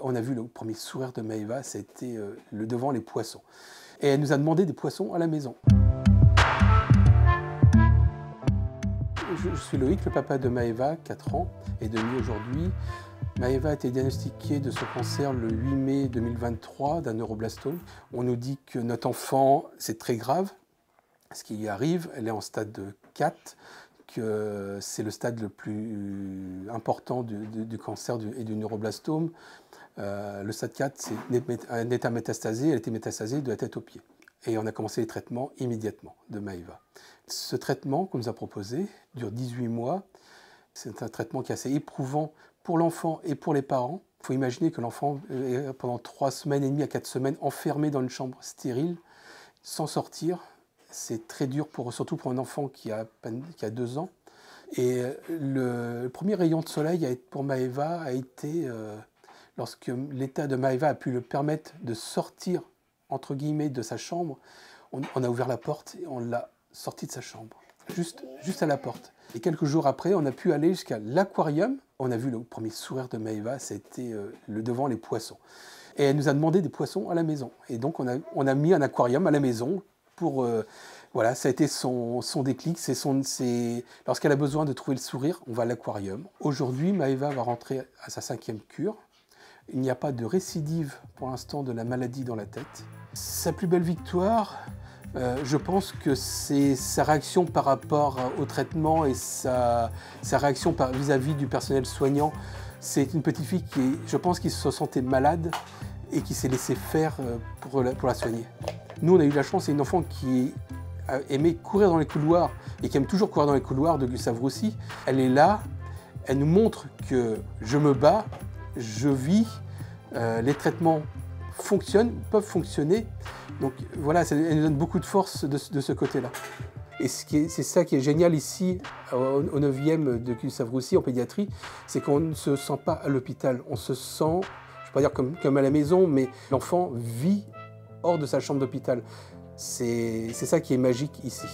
On a vu le premier sourire de Maëva, c'était devant les poissons. Et elle nous a demandé des poissons à la maison. Je suis Loïc, le papa de Maëva, 4 ans et demi aujourd'hui. Maëva a été diagnostiquée de ce cancer le 8 mai 2023 d'un neuroblastome. On nous dit que notre enfant, c'est très grave, ce qui y arrive. Elle est en stade 4, que c'est le stade le plus important du cancer et du neuroblastome. Le stade 4, c'est un état métastasé. Elle était métastasée de la tête aux pieds. Et on a commencé les traitements immédiatement de Maëva. Ce traitement qu'on nous a proposé dure 18 mois. C'est un traitement qui est assez éprouvant pour l'enfant et pour les parents. Il faut imaginer que l'enfant est pendant 3 semaines et demie à 4 semaines enfermé dans une chambre stérile, sans sortir. C'est très dur, surtout pour un enfant qui a 2 ans. Et le premier rayon de soleil pour Maëva a été lorsque l'état de Maëva a pu le permettre de sortir, entre guillemets, de sa chambre. On a ouvert la porte et on l'a sorti de sa chambre, juste à la porte. Et quelques jours après, on a pu aller jusqu'à l'aquarium. On a vu le premier sourire de Maëva, c'était devant les poissons. Et elle nous a demandé des poissons à la maison. Et donc on a mis un aquarium à la maison pour... voilà, ça a été son déclic. Lorsqu'elle a besoin de trouver le sourire, on va à l'aquarium. Aujourd'hui, Maëva va rentrer à sa 5e cure. Il n'y a pas de récidive pour l'instant de la maladie dans la tête. Sa plus belle victoire, je pense que c'est sa réaction par rapport au traitement et sa réaction vis-à-vis du personnel soignant. C'est une petite fille je pense, qui se sentait malade et qui s'est laissée faire pour la soigner. Nous, on a eu la chance, c'est une enfant qui aimait courir dans les couloirs et qui aime toujours courir dans les couloirs de Gustave Roussy. Elle est là, elle nous montre que je me bats, je vis, les traitements peuvent fonctionner. Donc voilà, elle nous donne beaucoup de force de ce côté-là. Et c'est ça qui est génial ici, au 9e de Gustave Roussy, en pédiatrie, c'est qu'on ne se sent pas à l'hôpital. On se sent, je ne vais pas dire comme à la maison, mais l'enfant vit hors de sa chambre d'hôpital. C'est ça qui est magique ici.